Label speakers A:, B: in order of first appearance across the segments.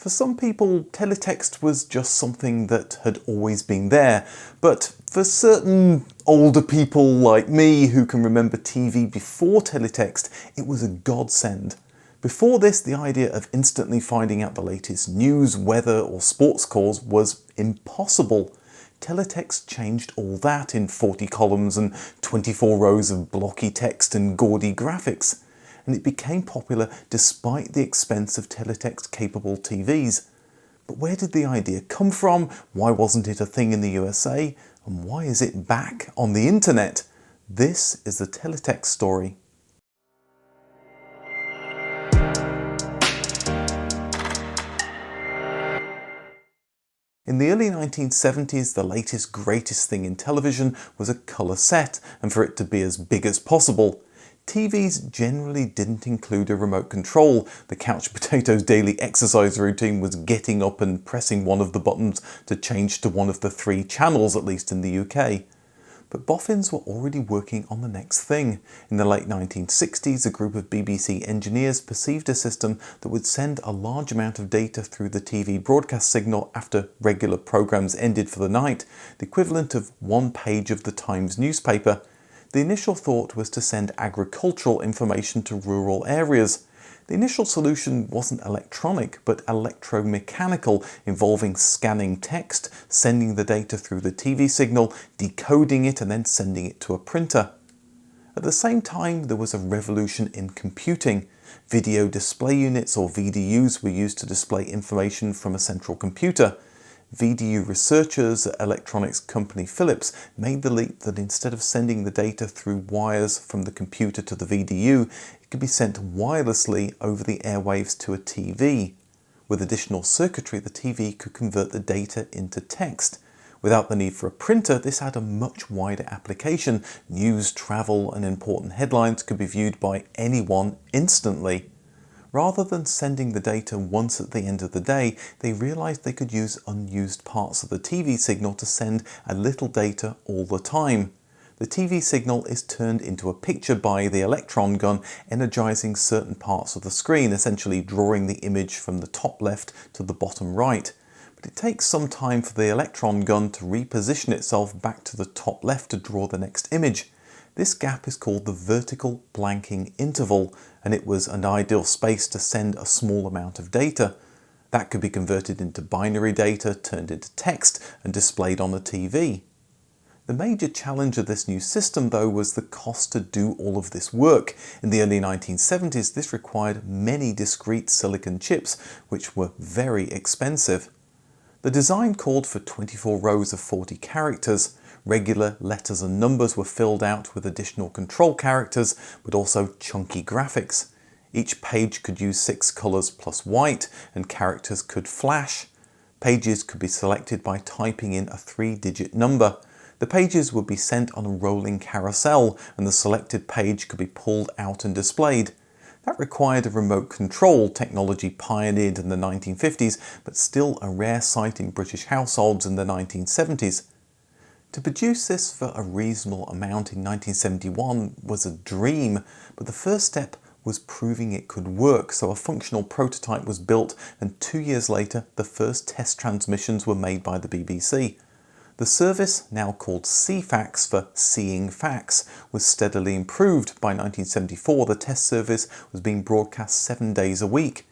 A: For some people, teletext was just something that had always been there, but for certain older people like me who can remember TV before teletext, it was a godsend. Before this, the idea of instantly finding out the latest news, weather or sports scores was impossible. Teletext changed all that in 40 columns and 24 rows of blocky text and gaudy graphics. And it became popular despite the expense of teletext-capable TVs. But where did the idea come from? Why wasn't it a thing in the USA? And why is it back on the internet? This is the teletext story. In the early 1970s, the latest greatest thing in television was a colour set, and for it to be as big as possible. TVs generally didn't include a remote control. The couch potato's daily exercise routine was getting up and pressing one of the buttons to change to one of the 3 channels, at least in the UK. But boffins were already working on the next thing. In the late 1960s, a group of BBC engineers perceived a system that would send a large amount of data through the TV broadcast signal after regular programmes ended for the night, the equivalent of 1 page of the Times newspaper. The initial thought was to send agricultural information to rural areas. The initial solution wasn't electronic, but electromechanical, involving scanning text, sending the data through the TV signal, decoding it and then sending it to a printer. At the same time, there was a revolution in computing. Video display units, or VDUs, were used to display information from a central computer. VDU researchers at electronics company Philips made the leap that instead of sending the data through wires from the computer to the VDU, it could be sent wirelessly over the airwaves to a TV. With additional circuitry, the TV could convert the data into text. Without the need for a printer, this had a much wider application. News, travel, and important headlines could be viewed by anyone instantly. Rather than sending the data once at the end of the day, they realised they could use unused parts of the TV signal to send a little data all the time. The TV signal is turned into a picture by the electron gun, energising certain parts of the screen, essentially drawing the image from the top left to the bottom right. But it takes some time for the electron gun to reposition itself back to the top left to draw the next image. This gap is called the vertical blanking interval, and it was an ideal space to send a small amount of data. That could be converted into binary data, turned into text, and displayed on the TV. The major challenge of this new system, though, was the cost to do all of this work. In the early 1970s, this required many discrete silicon chips, which were very expensive. The design called for 24 rows of 40 characters. Regular letters and numbers were filled out with additional control characters, but also chunky graphics. Each page could use 6 colours plus white, and characters could flash. Pages could be selected by typing in a 3-digit number. The pages would be sent on a rolling carousel, and the selected page could be pulled out and displayed. That required a remote control, technology pioneered in the 1950s, but still a rare sight in British households in the 1970s. To produce this for a reasonable amount in 1971 was a dream, but the first step was proving it could work, so a functional prototype was built, and 2 years later the first test transmissions were made by the BBC. The service, now called Ceefax for Seeing Fax, was steadily improved. By 1974 the test service was being broadcast 7 days a week.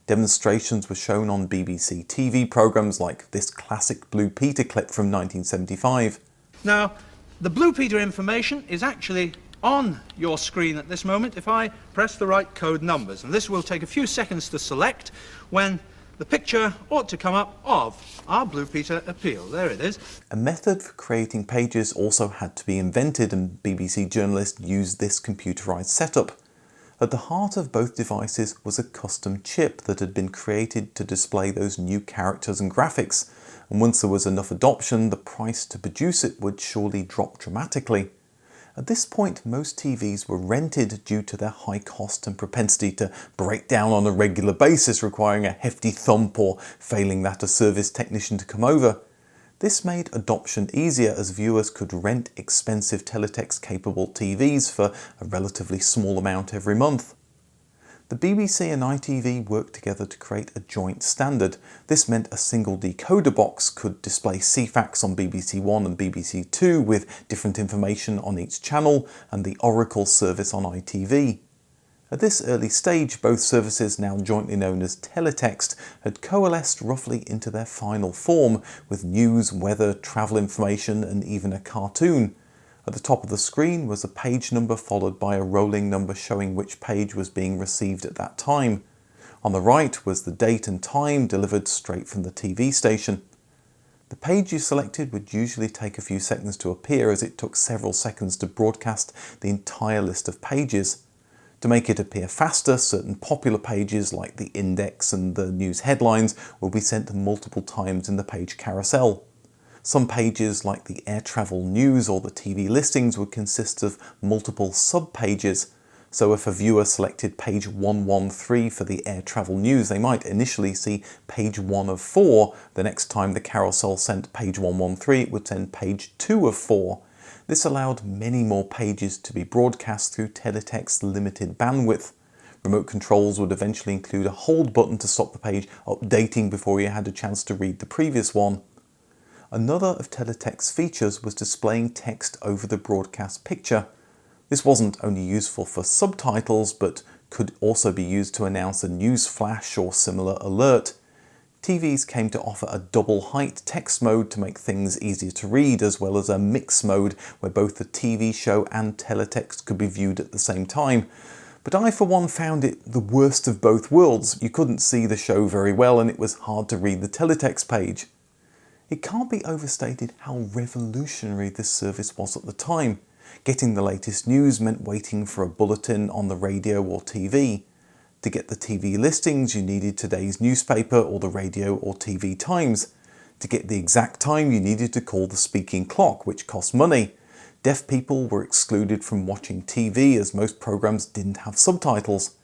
A: Demonstrations were shown on BBC TV programmes like this classic Blue Peter clip from 1975.
B: Now, the Blue Peter information is actually on your screen at this moment if I press the right code numbers. And this will take a few seconds to select when the picture ought to come up of our Blue Peter appeal. There it is.
A: A method for creating pages also had to be invented, and BBC journalists used this computerised setup. At the heart of both devices was a custom chip that had been created to display those new characters and graphics, and once there was enough adoption, the price to produce it would surely drop dramatically. At this point, most TVs were rented due to their high cost and propensity to break down on a regular basis, requiring a hefty thump or, failing that, a service technician to come over. This made adoption easier as viewers could rent expensive teletext-capable TVs for a relatively small amount every month. The BBC and ITV worked together to create a joint standard. This meant a single decoder box could display Ceefax on BBC One and BBC Two with different information on each channel, and the Oracle service on ITV. At this early stage, both services, now jointly known as Teletext, had coalesced roughly into their final form, with news, weather, travel information and even a cartoon. At the top of the screen was a page number followed by a rolling number showing which page was being received at that time. On the right was the date and time delivered straight from the TV station. The page you selected would usually take a few seconds to appear, as it took several seconds to broadcast the entire list of pages. To make it appear faster, certain popular pages like the index and the news headlines will be sent multiple times in the page carousel. Some pages like the air travel news or the TV listings would consist of multiple sub-pages. So if a viewer selected page 113 for the air travel news, they might initially see page 1 of 4. The next time the carousel sent page 113, it would send page 2 of 4. This allowed many more pages to be broadcast through Teletext's limited bandwidth. Remote controls would eventually include a hold button to stop the page updating before you had a chance to read the previous one. Another of Teletext's features was displaying text over the broadcast picture. This wasn't only useful for subtitles, but could also be used to announce a news flash or similar alert. TVs came to offer a double height text mode to make things easier to read, as well as a mix mode where both the TV show and teletext could be viewed at the same time. But I for one found it the worst of both worlds. You couldn't see the show very well and it was hard to read the teletext page. It can't be overstated how revolutionary this service was at the time. Getting the latest news meant waiting for a bulletin on the radio or TV. To get the TV listings, you needed today's newspaper or the radio or TV times. To get the exact time, you needed to call the speaking clock, which cost money. Deaf people were excluded from watching TV as most programs didn't have subtitles.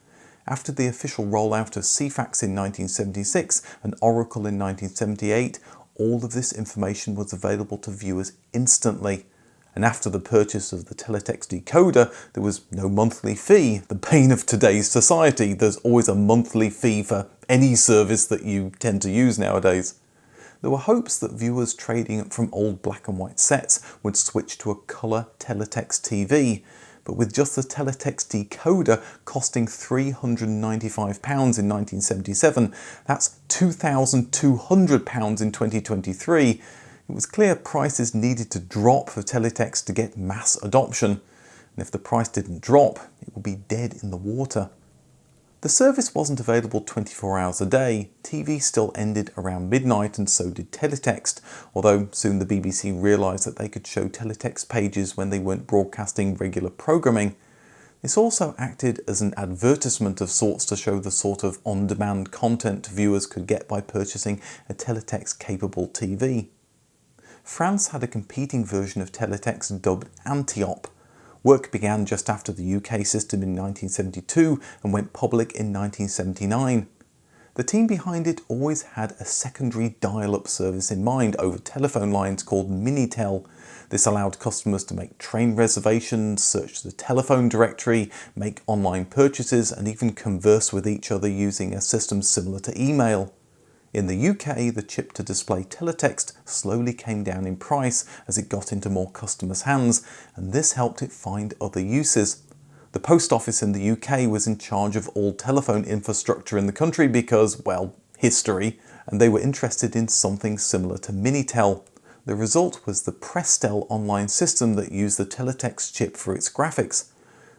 A: After the official rollout of Ceefax in 1976 and Oracle in 1978, all of this information was available to viewers instantly. And after the purchase of the Teletext decoder, there was no monthly fee. The bane of today's society. There's always a monthly fee for any service that you tend to use nowadays. There were hopes that viewers trading up from old black and white sets would switch to a colour Teletext TV, but with just the Teletext decoder costing £395 in 1977, that's £2,200 in 2023, it was clear prices needed to drop for Teletext to get mass adoption, and if the price didn't drop, it would be dead in the water. The service wasn't available 24 hours a day. TV still ended around midnight and so did Teletext, although soon the BBC realised that they could show Teletext pages when they weren't broadcasting regular programming. This also acted as an advertisement of sorts to show the sort of on-demand content viewers could get by purchasing a Teletext-capable TV. France had a competing version of Teletext dubbed Antiop. Work began just after the UK system in 1972 and went public in 1979. The team behind it always had a secondary dial-up service in mind over telephone lines called Minitel. This allowed customers to make train reservations, search the telephone directory, make online purchases and even converse with each other using a system similar to email. In the UK, the chip to display teletext slowly came down in price as it got into more customers' hands, and this helped it find other uses. The post office in the UK was in charge of all telephone infrastructure in the country because, well, history, and they were interested in something similar to Minitel. The result was the Prestel online system that used the teletext chip for its graphics.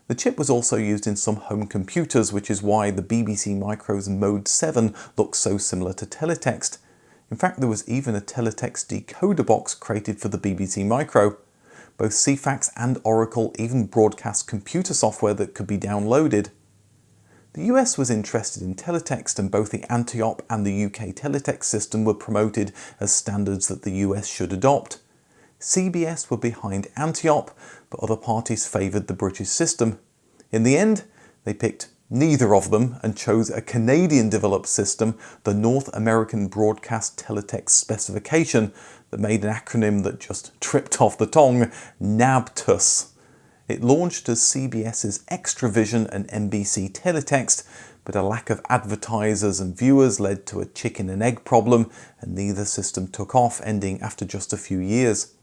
A: The chip was also used in some home computers, which is why the BBC Micro's Mode 7 looks so similar to teletext. In fact, there was even a teletext decoder box created for the BBC Micro. Both Ceefax and Oracle even broadcast computer software that could be downloaded. The US was interested in teletext, and both the Antiop and the UK teletext system were promoted as standards that the US should adopt. CBS were behind Antiop, but other parties favoured the British system. In the end, they picked neither of them and chose a Canadian-developed system, the North American Broadcast Teletext Specification, that made an acronym that just tripped off the tongue, NABTUS. It launched as CBS's Extravision and NBC Teletext, but a lack of advertisers and viewers led to a chicken and egg problem, and neither system took off, ending after just a few years.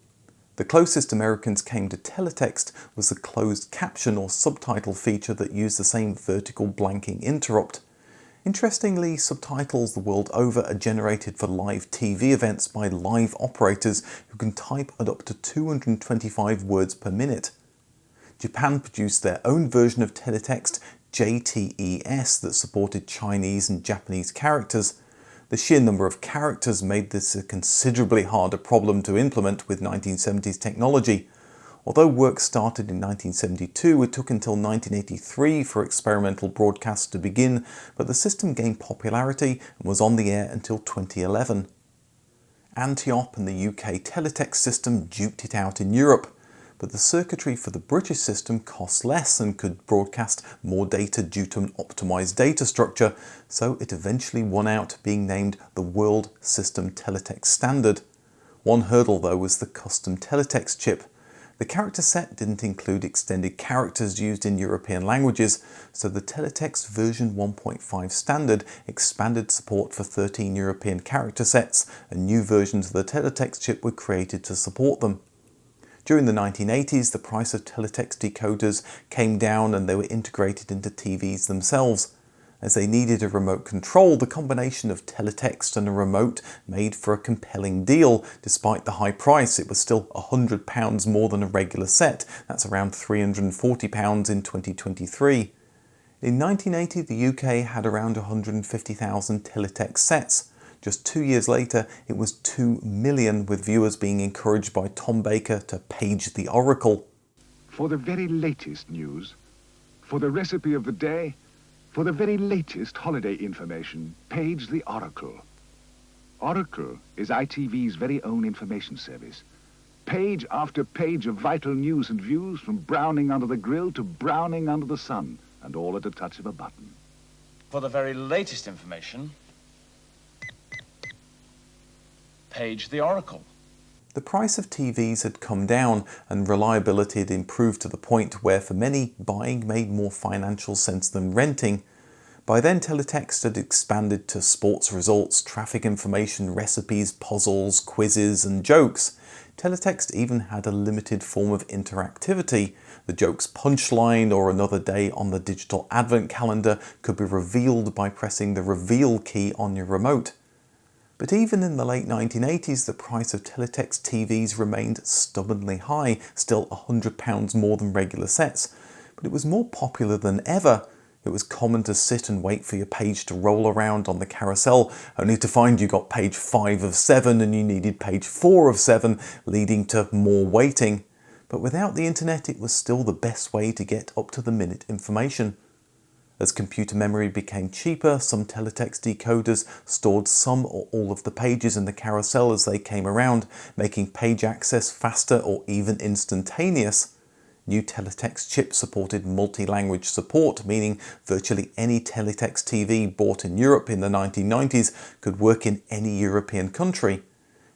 A: The closest Americans came to teletext was the closed caption or subtitle feature that used the same vertical blanking interrupt. Interestingly, subtitles the world over are generated for live TV events by live operators who can type at up to 225 words per minute. Japan produced their own version of teletext, JTES, that supported Chinese and Japanese characters. The sheer number of characters made this a considerably harder problem to implement with 1970s technology. Although work started in 1972, it took until 1983 for experimental broadcasts to begin, but the system gained popularity and was on the air until 2011. Antiop and the UK teletext system duped it out in Europe, but the circuitry for the British system cost less and could broadcast more data due to an optimised data structure, so it eventually won out, being named the World System Teletext Standard. One hurdle though was the custom teletext chip. The character set didn't include extended characters used in European languages, so the teletext version 1.5 standard expanded support for 13 European character sets, and new versions of the teletext chip were created to support them. During the 1980s, the price of teletext decoders came down and they were integrated into TVs themselves. As they needed a remote control, the combination of teletext and a remote made for a compelling deal. Despite the high price, it was still £100 more than a regular set. That's around £340 in 2023. In 1980, the UK had around 150,000 teletext sets. Just 2 years later, it was 2 million, with viewers being encouraged by Tom Baker to page the Oracle.
C: For the very latest news, for the recipe of the day, for the very latest holiday information, page the Oracle. Oracle is ITV's very own information service. Page after page of vital news and views, from browning under the grill to browning under the sun, and all at a touch of a button.
D: For the very latest information, page the Oracle.
A: The price of TVs had come down and reliability had improved to the point where for many, buying made more financial sense than renting. By then, teletext had expanded to sports results, traffic information, recipes, puzzles, quizzes and jokes. Teletext even had a limited form of interactivity. The joke's punchline or another day on the digital advent calendar could be revealed by pressing the reveal key on your remote. But even in the late 1980s, the price of teletext TVs remained stubbornly high, still £100 more than regular sets. But it was more popular than ever. It was common to sit and wait for your page to roll around on the carousel, only to find you got page 5 of 7 and you needed page 4 of 7, leading to more waiting. But without the internet, it was still the best way to get up-to-the-minute information. As computer memory became cheaper, some teletext decoders stored some or all of the pages in the carousel as they came around, making page access faster or even instantaneous. New teletext chips supported multi-language support, meaning virtually any teletext TV bought in Europe in the 1990s could work in any European country.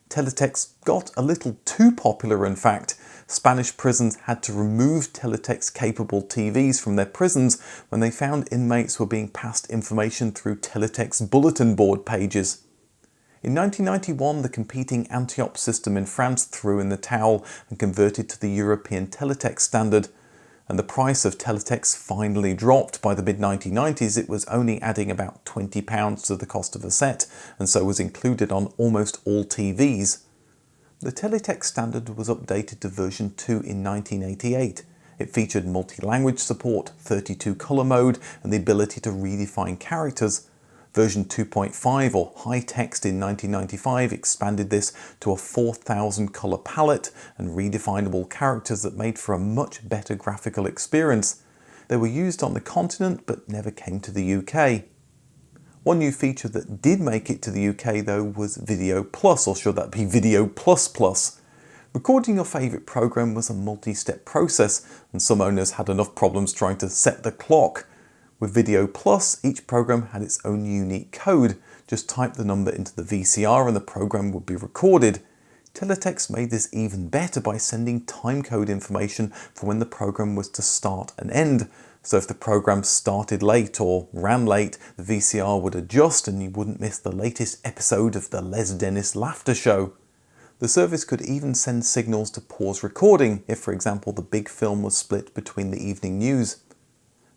A: Teletext got a little too popular, in fact. Spanish prisons had to remove teletext-capable TVs from their prisons when they found inmates were being passed information through teletext bulletin board pages. In 1991, the competing Antiop system in France threw in the towel and converted to the European teletext standard, and the price of teletext finally dropped. By the mid-1990s, it was only adding about £20 to the cost of a set, and so was included on almost all TVs. The teletext standard was updated to version 2 in 1988. It featured multi-language support, 32 colour mode, and the ability to redefine characters. Version 2.5 or high text in 1995 expanded this to a 4,000 colour palette and redefinable characters that made for a much better graphical experience. They were used on the continent but never came to the UK. One new feature that did make it to the UK though was Video Plus, or should that be Video Plus Plus? Recording your favourite programme was a multi-step process, and some owners had enough problems trying to set the clock. With Video Plus, each programme had its own unique code. Just type the number into the VCR and the programme would be recorded. Teletext made this even better by sending timecode information for when the programme was to start and end. So if the program started late or ran late, the VCR would adjust and you wouldn't miss the latest episode of the Les Dennis Laughter Show. The service could even send signals to pause recording if, for example, the big film was split between the evening news.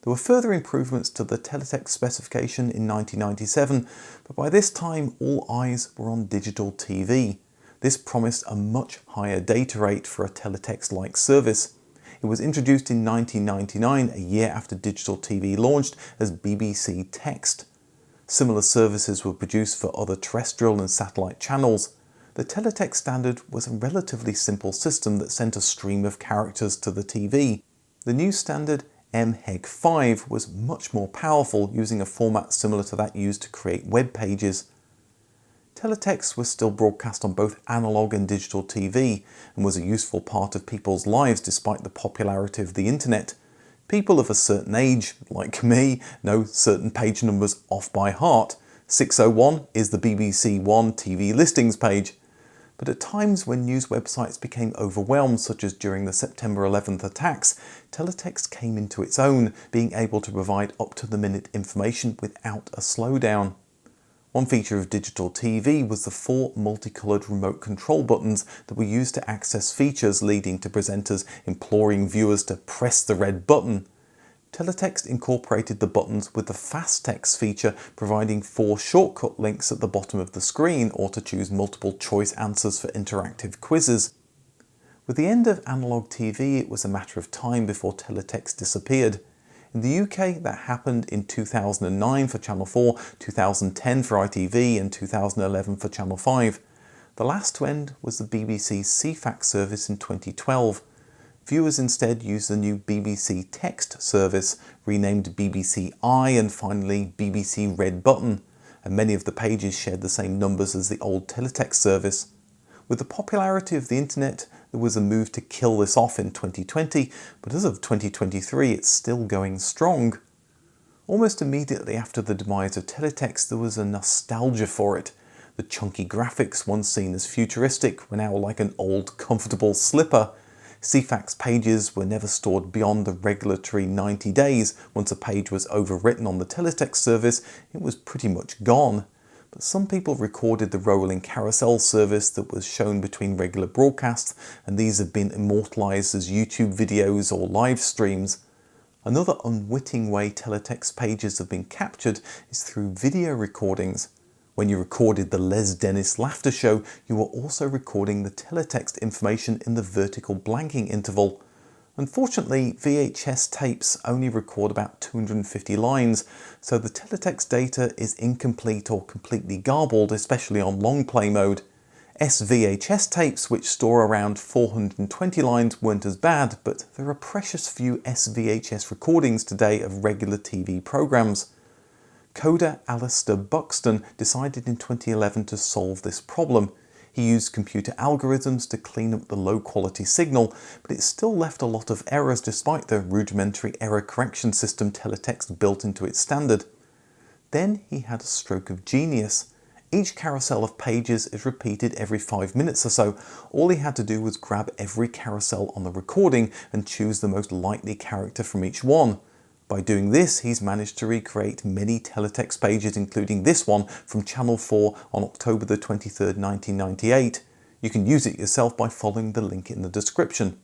A: There were further improvements to the teletext specification in 1997, but by this time all eyes were on digital TV. This promised a much higher data rate for a teletext-like service. It was introduced in 1999, a year after digital TV launched, as BBC Text. Similar services were produced for other terrestrial and satellite channels. The teletext standard was a relatively simple system that sent a stream of characters to the TV. The new standard, MHEG5, was much more powerful, using a format similar to that used to create web pages. Teletext was still broadcast on both analog and digital TV and was a useful part of people's lives despite the popularity of the internet. People of a certain age, like me, know certain page numbers off by heart. 601 is the BBC One TV listings page. But at times when news websites became overwhelmed, such as during the September 11th attacks, teletext came into its own, being able to provide up-to-the-minute information without a slowdown. One feature of digital TV was the 4 multicoloured remote control buttons that were used to access features, leading to presenters imploring viewers to press the red button. Teletext incorporated the buttons with the fast text feature, providing 4 shortcut links at the bottom of the screen or to choose multiple choice answers for interactive quizzes. With the end of analog TV, it was a matter of time before teletext disappeared. In the UK, that happened in 2009 for Channel 4, 2010 for ITV and 2011 for Channel 5. The last to end was the BBC's CFAX service in 2012. Viewers instead used the new BBC Text service, renamed BBC I and finally BBC Red Button, and many of the pages shared the same numbers as the old teletext service. With the popularity of the internet, there was a move to kill this off in 2020, but as of 2023 it's still going strong. Almost immediately after the demise of teletext, there was a nostalgia for it. The chunky graphics, once seen as futuristic, were now like an old comfortable slipper. CFAX pages were never stored beyond the regulatory 90 days. Once a page was overwritten on the teletext service, it was pretty much gone. But some people recorded the rolling carousel service that was shown between regular broadcasts, and these have been immortalised as YouTube videos or live streams. Another unwitting way teletext pages have been captured is through video recordings. When you recorded the Les Dennis Laughter Show, you were also recording the teletext information in the vertical blanking interval. Unfortunately, VHS tapes only record about 250 lines, so the teletext data is incomplete or completely garbled, especially on long play mode. SVHS tapes, which store around 420 lines, weren't as bad, but there are precious few SVHS recordings today of regular TV programs. Coder Alistair Buxton decided in 2011 to solve this problem. He used computer algorithms to clean up the low-quality signal, but it still left a lot of errors despite the rudimentary error correction system teletext built into its standard. Then he had a stroke of genius. Each carousel of pages is repeated every 5 minutes or so. All he had to do was grab every carousel on the recording and choose the most likely character from each one. By doing this, he's managed to recreate many teletext pages, including this one from Channel 4 on October the 23rd, 1998. You can use it yourself by following the link in the description.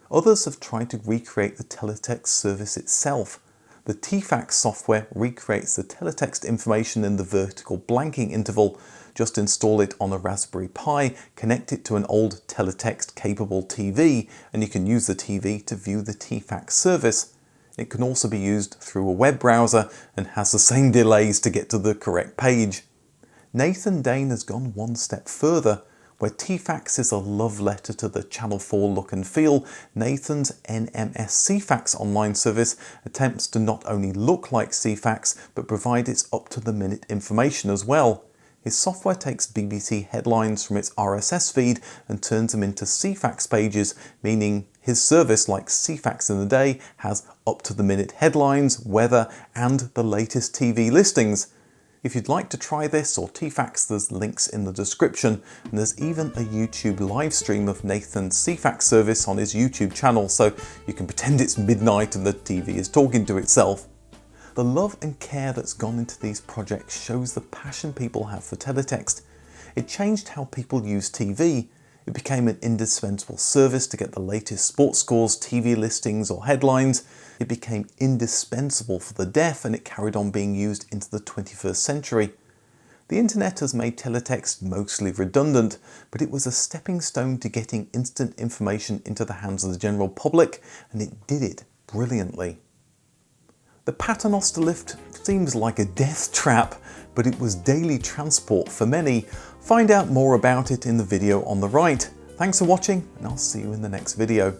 A: Others have tried to recreate the teletext service itself. The TFAX software recreates the teletext information in the vertical blanking interval. Just install it on a Raspberry Pi, connect it to an old teletext-capable TV, and you can use the TV to view the TFAX service. It can also be used through a web browser and has the same delays to get to the correct page. Nathan Dane has gone one step further. Where TFAX is a love letter to the Channel 4 look and feel, Nathan's NMS CFAX online service attempts to not only look like CFAX, but provide its up-to-the-minute information as well. His software takes BBC headlines from its RSS feed and turns them into CFAX pages, meaning his service, like CFAX in the day, has up-to-the-minute headlines, weather, and the latest TV listings. If you'd like to try this or Teefax, there's links in the description, and there's even a YouTube live stream of Nathan's Ceefax service on his YouTube channel, so you can pretend it's midnight and the TV is talking to itself. The love and care that's gone into these projects shows the passion people have for teletext. It changed how people use TV. It became an indispensable service to get the latest sports scores, TV listings or headlines. It became indispensable for the deaf, and it carried on being used into the 21st century. The internet has made teletext mostly redundant, but it was a stepping stone to getting instant information into the hands of the general public, and it did it brilliantly. The Paternoster lift seems like a death trap, but it was daily transport for many. Find out more about it in the video on the right. Thanks for watching, and I'll see you in the next video.